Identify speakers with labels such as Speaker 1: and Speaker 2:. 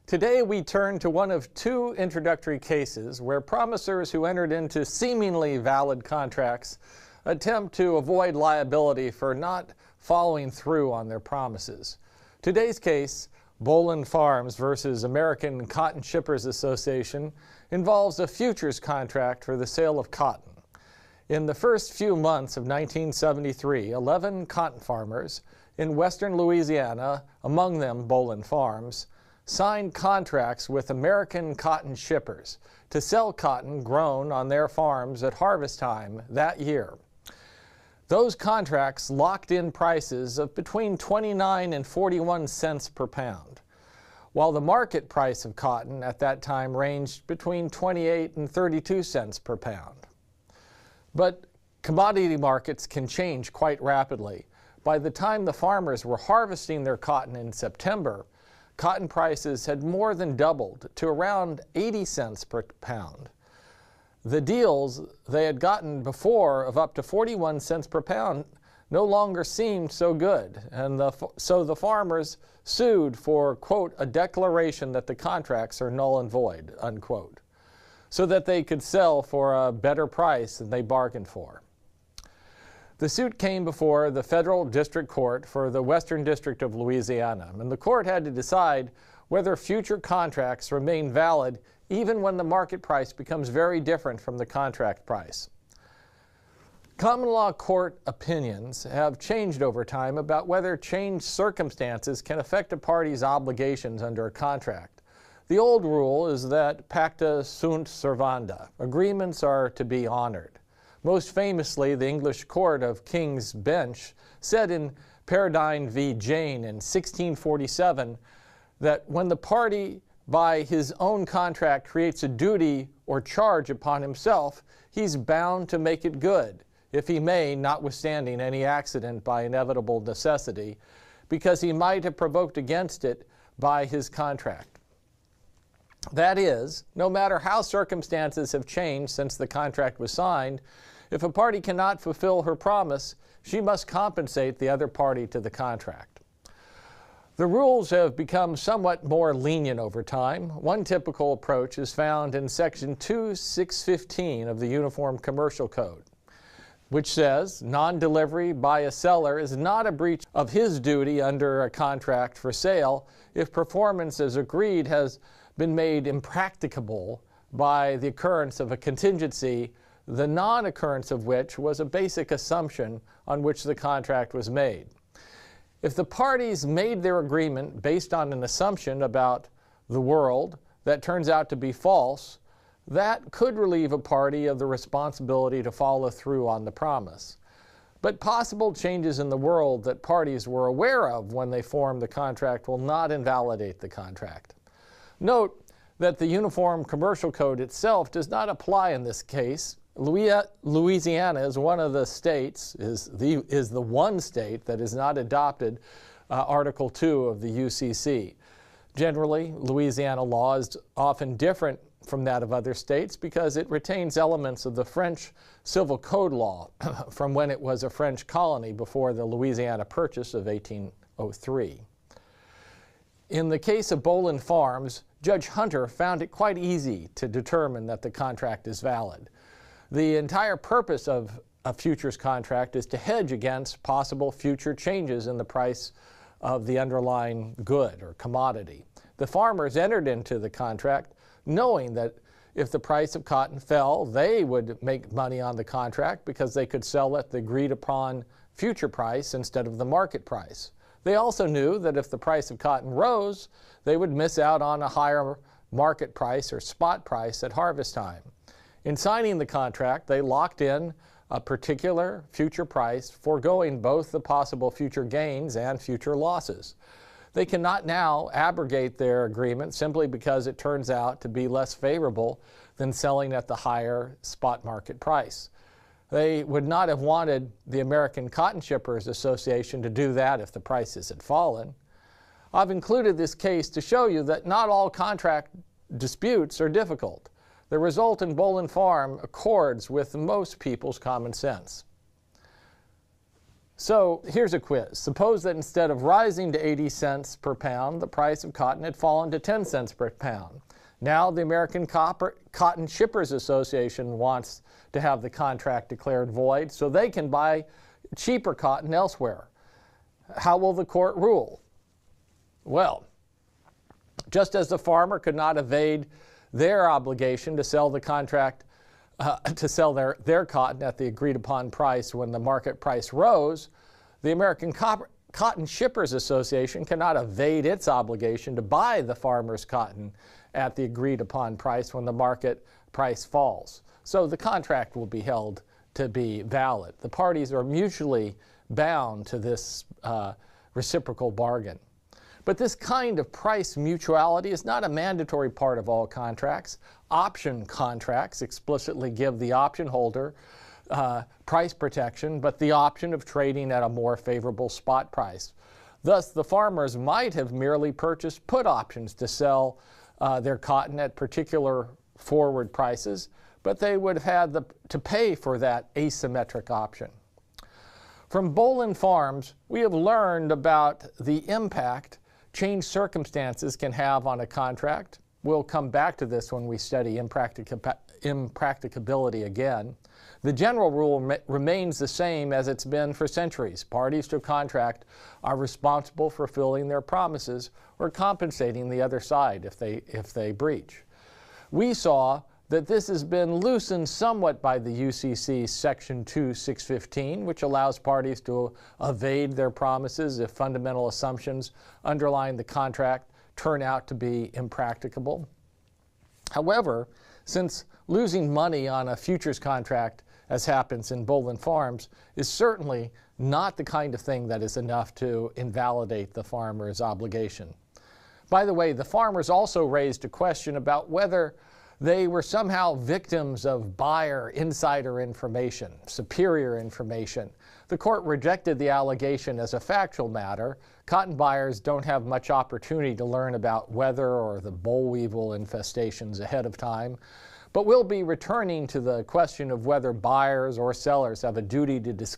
Speaker 1: Today we turn to one of two introductory cases where promisors who entered into seemingly valid contracts attempt to avoid liability for not following through on their promises. Today's case, Bolin Farms versus American Cotton Shippers Association, involves a futures contract for the sale of cotton. In the first few months of 1973, 11 cotton farmers in western Louisiana, among them Bolin Farms, signed contracts with American Cotton Shippers to sell cotton grown on their farms at harvest time that year. Those contracts locked in prices of between 29 and 41 cents per pound, while the market price of cotton at that time ranged between 28 and 32 cents per pound. But commodity markets can change quite rapidly. By the time the farmers were harvesting their cotton in September, cotton prices had more than doubled to around 80 cents per pound. The deals they had gotten before of up to 41 cents per pound no longer seemed so good, and so the farmers sued for, quote, a declaration that the contracts are null and void, unquote, so that they could sell for a better price than they bargained for. The suit came before the Federal District Court for the Western District of Louisiana, and the court had to decide whether future contracts remain valid even when the market price becomes very different from the contract price. Common law court opinions have changed over time about whether changed circumstances can affect a party's obligations under a contract. The old rule is that pacta sunt servanda, agreements are to be honored. Most famously, the English Court of King's Bench said in Paradine v. Jane in 1647 that when the party by his own contract creates a duty or charge upon himself, he's bound to make it good, if he may, notwithstanding any accident by inevitable necessity, because he might have provoked against it by his contract. That is, no matter how circumstances have changed since the contract was signed, if a party cannot fulfill her promise, she must compensate the other party to the contract. The rules have become somewhat more lenient over time. One typical approach is found in Section 2615 of the Uniform Commercial Code, which says non-delivery by a seller is not a breach of his duty under a contract for sale if performance as agreed has been made impracticable by the occurrence of a contingency, the non-occurrence of which was a basic assumption on which the contract was made. If the parties made their agreement based on an assumption about the world that turns out to be false, that could relieve a party of the responsibility to follow through on the promise. But possible changes in the world that parties were aware of when they formed the contract will not invalidate the contract. Note that the Uniform Commercial Code itself does not apply in this case. Louisiana is one of the states, is the one state that has not adopted Article 2 of the UCC. Generally, Louisiana law is often different from that of other states because it retains elements of the French Civil Code law from when it was a French colony before the Louisiana Purchase of 1803. In the case of Bolin Farms, Judge Hunter found it quite easy to determine that the contract is valid. The entire purpose of a futures contract is to hedge against possible future changes in the price of the underlying good or commodity. The farmers entered into the contract knowing that if the price of cotton fell, they would make money on the contract because they could sell at the agreed upon future price instead of the market price. They also knew that if the price of cotton rose, they would miss out on a higher market price or spot price at harvest time. In signing the contract, they locked in a particular future price, foregoing both the possible future gains and future losses. They cannot now abrogate their agreement simply because it turns out to be less favorable than selling at the higher spot market price. They would not have wanted the American Cotton Shippers Association to do that if the prices had fallen. I've included this case to show you that not all contract disputes are difficult. The result in Bolin Farm accords with most people's common sense. So here's a quiz. Suppose that instead of rising to 80 cents per pound, the price of cotton had fallen to 10 cents per pound. Now the American Cotton Shippers Association wants to have the contract declared void so they can buy cheaper cotton elsewhere. How will the court rule? Well, just as the farmer could not evade their obligation to sell the contract, to sell their cotton at the agreed upon price when the market price rose, the American Cotton Shippers Association cannot evade its obligation to buy the farmer's cotton at the agreed upon price when the market price falls. So the contract will be held to be valid. The parties are mutually bound to this reciprocal bargain. But this kind of price mutuality is not a mandatory part of all contracts. Option contracts explicitly give the option holder price protection, but the option of trading at a more favorable spot price. Thus, the farmers might have merely purchased put options to sell their cotton at particular forward prices, but they would have had to pay for that asymmetric option. From Bolin Farms, we have learned about the impact changed circumstances can have on a contract. We'll come back to this when we study impracticability again. The general rule remains the same as it's been for centuries. Parties to a contract are responsible for fulfilling their promises or compensating the other side if they breach. We saw that this has been loosened somewhat by the UCC Section 2-615, which allows parties to evade their promises if fundamental assumptions underlying the contract turn out to be impracticable. However, since losing money on a futures contract, as happens in Bolin Farms, is certainly not the kind of thing that is enough to invalidate the farmer's obligation. By the way, the farmers also raised a question about whether they were somehow victims of buyer insider information, superior information. The court rejected the allegation as a factual matter. Cotton buyers don't have much opportunity to learn about weather or the boll weevil infestations ahead of time. But we'll be returning to the question of whether buyers or sellers have a duty to disclose